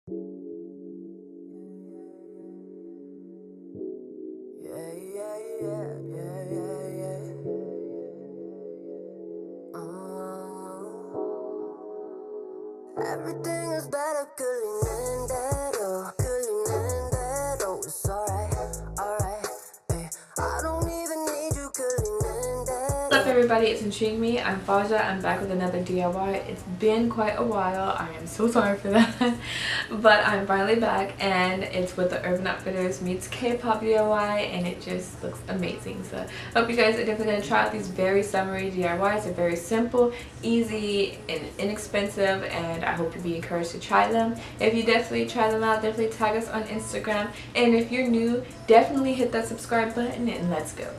Yeah, yeah, yeah, yeah, yeah, yeah. Everything is better, oh, it's alright, ay. I don't even need you, What's up everybody, it's Ntrigue. I'm Faja. I'm back with another DIY. It's been quite a while. I am so sorry for that. But I'm finally back and it's with the Urban Outfitters meets K-pop DIY and it just looks amazing. So I hope you guys are definitely going to try out these very summery DIYs. They're very simple, easy, and inexpensive, and I hope you'll be encouraged to try them. If you definitely try them out, definitely tag us on Instagram. And if you're new, definitely hit that subscribe button and let's go.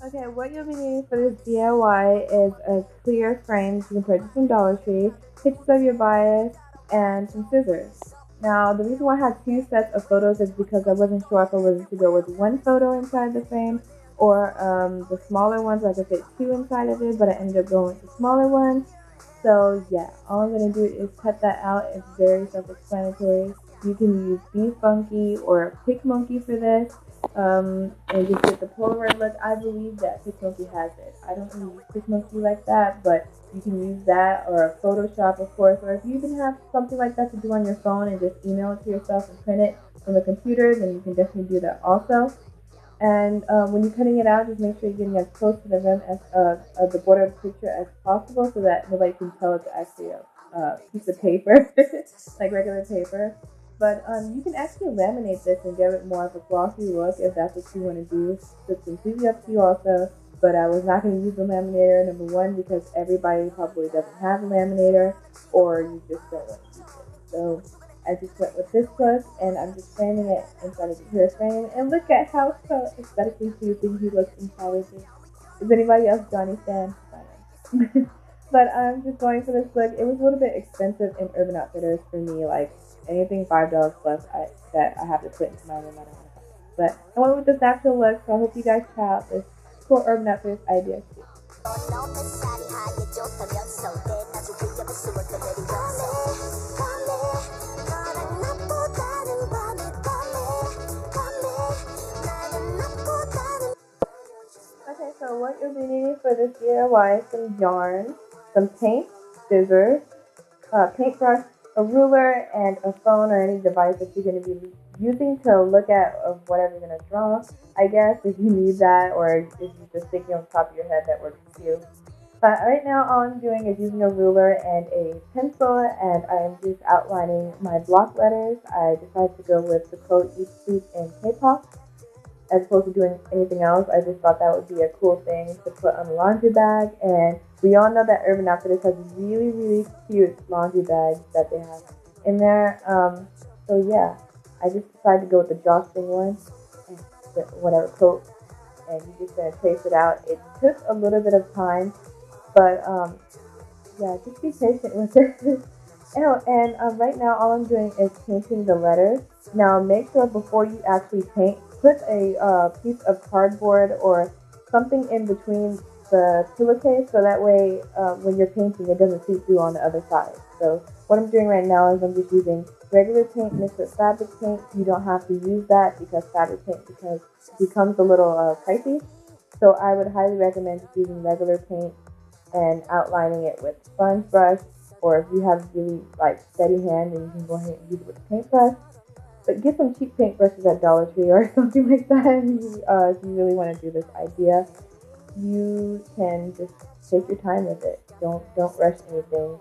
Okay, what you'll be needing for this DIY is a clear frame you can purchase from Dollar Tree, pictures of your bias, and some scissors. Now, the reason why I had two sets of photos is because I wasn't sure if I was to go with one photo inside the frame or the smaller ones, like I fit two inside of it, but I ended up going with the smaller one. So yeah, all I'm going to do is cut that out. It's very self-explanatory. You can use Be Funky or Pick Monkey for this. And just get the Polaroid look. I believe that PicMonkey has it. I don't really use PicMonkey like that, but you can use that or Photoshop, of course. Or if you even have something like that to do on your phone and just email it to yourself and print it from the computer, then you can definitely do that also. And when you're cutting it out, just make sure you're getting as close to the rim as of the border of the picture as possible, so that nobody can tell it's actually a piece of paper, like regular paper. But you can actually laminate this and give it more of a glossy look if that's what you want to do. So it's completely up to you also. But I was not going to use the laminator, number one, because everybody probably doesn't have a laminator, or you just don't want to use it. So I just went with this look, and I'm just framing it inside of the clear frame. And look at how so aesthetically pleasing he looks inside of it. Is anybody else Johnny fan? But I'm just going for this look. It was a little bit expensive in Urban Outfitters for me, like anything $5 plus that I have to put into my room. I don't want to buy. But I went with this natural look, so I hope you guys try out this cool Urban Outfitters idea too. Okay, so what you'll be needing for this DIY is some yarn, some paint, scissors, paintbrush, a ruler, and a phone or any device that you're going to be using to look at of whatever you're going to draw. I guess if you need that, or if you just thinking on top of your head, that works too. But right now, all I'm doing is using a ruler and a pencil, and I'm just outlining my block letters. I decided to go with the code Eat, Sleep, and Kpop as opposed to doing anything else. I just thought that would be a cool thing to put on a laundry bag. And we all know that Urban Outfitters has really, really cute laundry bags that they have in there. So yeah, I just decided to go with the drawstring one and whatever coat. And you're just gonna trace it out. It took a little bit of time, but yeah, just be patient with it. And right now, all I'm doing is painting the letters. Now, make sure before you actually paint, put a piece of cardboard or something in between the pillowcase, so that way when you're painting, it doesn't seep through on the other side. So what I'm doing right now is I'm just using regular paint mixed with fabric paint. You don't have to use that because fabric paint becomes a little pricey. So I would highly recommend just using regular paint and outlining it with sponge brush, or if you have really like steady hand, then you can go ahead and use it with a paintbrush. But get some cheap paintbrushes at Dollar Tree or something like that if you really want to do this idea. You can just take your time with it. Don't rush anything.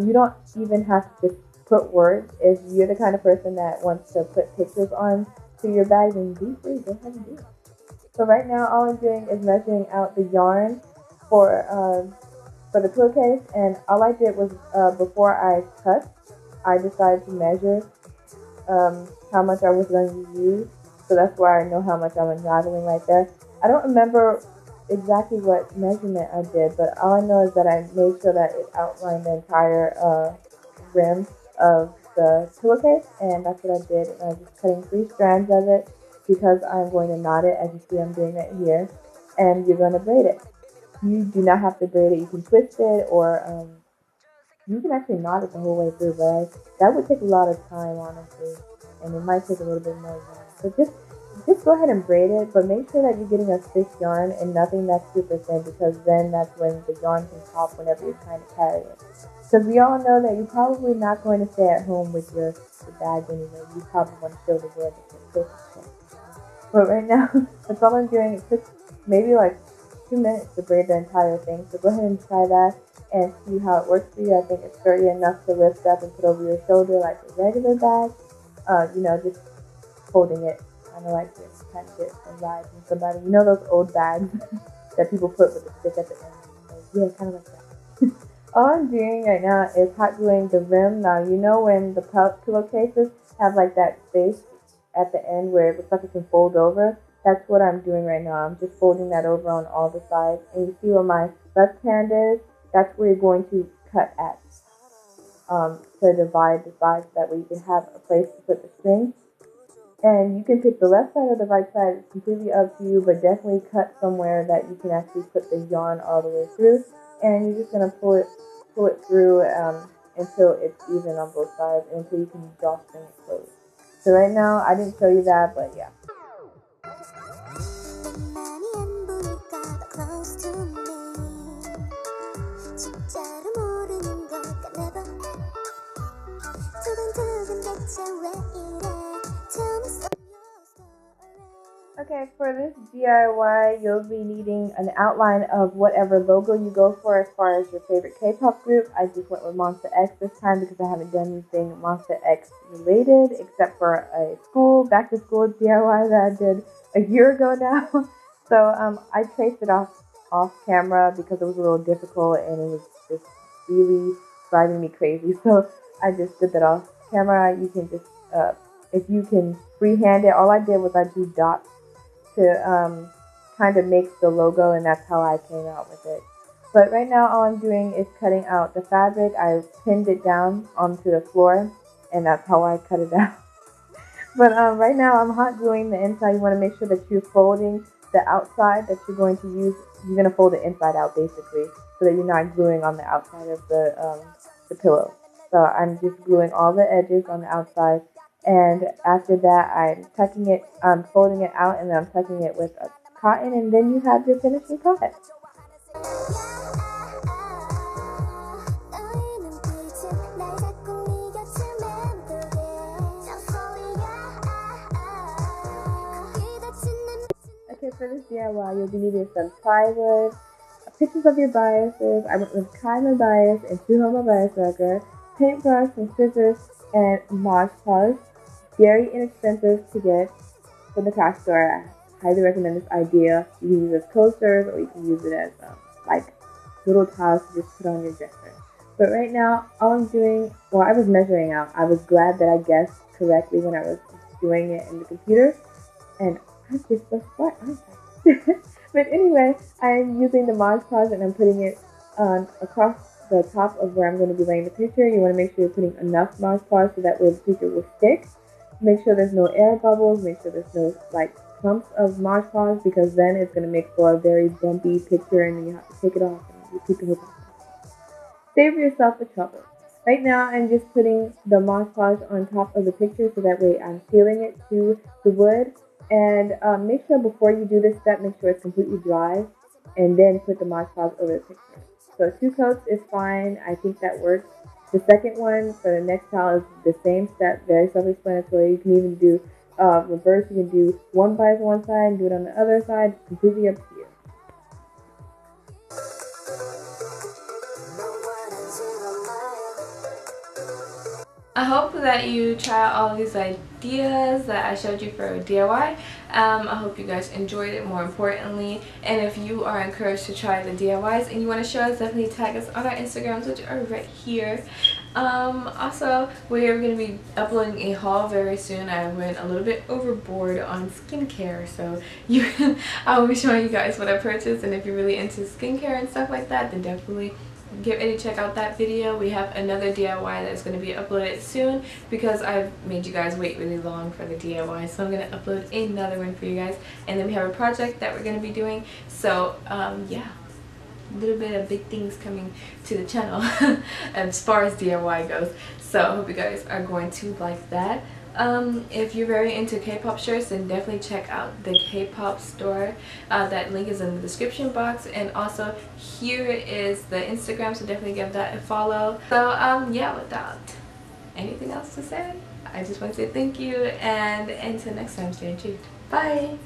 You don't even have to just put words. If you're the kind of person that wants to put pictures on to your bag, then be free. Go ahead and do it. So right now, all I'm doing is measuring out the yarn for the pillowcase, and all I did was before I cut, I decided to measure how much I was going to use, so that's why I know how much I'm unraveling right there. I don't remember exactly what measurement I did, but all I know is that I made sure that it outlined the entire rim of the pillowcase, and that's what I did. And I was just cutting 3 strands of it because I'm going to knot it, as you see I'm doing right here, and you're going to braid it. You do not have to braid it. You can twist it, or you can actually knot it the whole way through, but that would take a lot of time, honestly, and it might take a little bit more yarn. So just go ahead and braid it, but make sure that you're getting a thick yarn and nothing that's super thin, because then that's when the yarn can pop whenever you're trying to carry it. Because we all know that you're probably not going to stay at home with your bag anyway. You probably want to show the world that you're safe. But right now, that's all I'm doing. It took maybe like 2 minutes to braid the entire thing. So go ahead and try that and see how it works for you. I think it's sturdy enough to lift up and put over your shoulder like a regular bag. Just holding it kind of like this, kind of get a ride from somebody. You know those old bags that people put with the stick at the end? So, yeah, kind of like that. All I'm doing right now is hot gluing the rim. Now, you know when the pillowcases have like that space at the end where it looks like it can fold over? That's what I'm doing right now. I'm just folding that over on all the sides. And you see where my left hand is? That's where you're going to cut at to divide the sides. That way you can have a place to put the string. And you can pick the left side or the right side. It's completely up to you, but definitely cut somewhere that you can actually put the yarn all the way through. And you're just going to pull it through until it's even on both sides, and until you can drawstring it closed. So right now, I didn't show you that, but yeah. Okay, for this DIY, you'll be needing an outline of whatever logo you go for as far as your favorite K-pop group. I just went with Monsta X this time because I haven't done anything Monsta X related except for a back to school DIY that I did a year ago now. So I traced it off camera because it was a little difficult and it was just really driving me crazy. So I just did that off camera. You can just, if you can freehand it, all I did was I drew dots to kind of make the logo, and that's how I came out with it. But right now all I'm doing is cutting out the fabric. I pinned it down onto the floor, and that's how I cut it out. But right now I'm hot gluing the inside. You want to make sure that you're folding the outside that you're going to use. You're going to fold it inside out basically, so that you're not gluing on the outside of the pillow. So I'm just gluing all the edges on the outside. And after that, I'm folding it out, and then I'm tucking it with a cotton, and then you have your finishing product. Okay, for this DIY, you'll be needing some plywood, pictures of your biases. I went with Kyler bias and 2 Homo bias marker, paintbrush, some scissors, and Mod Podge. Very inexpensive to get from the craft store. I highly recommend this idea. You can use it as coasters, or you can use it as like little tiles to just put on your dresser. But right now, all I'm doing, I was measuring out. I was glad that I guessed correctly when I was doing it in the computer, and I'm just so smart, aren't I? But anyway, I'm using the Mod Podge, and I'm putting it across the top of where I'm going to be laying the picture. You want to make sure you're putting enough Mod Podge so that way the picture will stick. Make sure there's no air bubbles. Make sure there's no clumps of Mod Podge, because then it's going to make for a very bumpy picture, and then you have to take it off and repeat the whole process. Save yourself the trouble. Right now, I'm just putting the Mod Podge on top of the picture, so that way I'm sealing it to the wood. And make sure before you do this step, make sure it's completely dry, and then put the Mod Podge over the picture. So 2 coats is fine. I think that works. The second one for the next tile is the same step, very self-explanatory. You can even do reverse. You can do one bias on one side and do it on the other side. It's completely up to you. I hope that you try out all these ideas that I showed you for DIY. I hope you guys enjoyed it, more importantly. And if you are encouraged to try the DIYs and you want to show us, definitely tag us on our Instagrams, which are right here. Also, we're going to be uploading a haul very soon. I went a little bit overboard on skincare, so I will be showing you guys what I purchased. And if you're really into skincare and stuff like that, then definitely get ready to check out that video. We have another DIY that's going to be uploaded soon because I've made you guys wait really long for the DIY, so I'm going to upload another one for you guys. And then we have a project that we're going to be doing, so yeah, a little bit of big things coming to the channel as far as DIY goes, so I hope you guys are going to like that. If you're very into K-pop shirts, then definitely check out the K-pop store. That link is in the description box, and also here is the Instagram, so definitely give that a follow. So yeah, without anything else to say, I just want to say thank you, and until next time, stay tuned. Bye!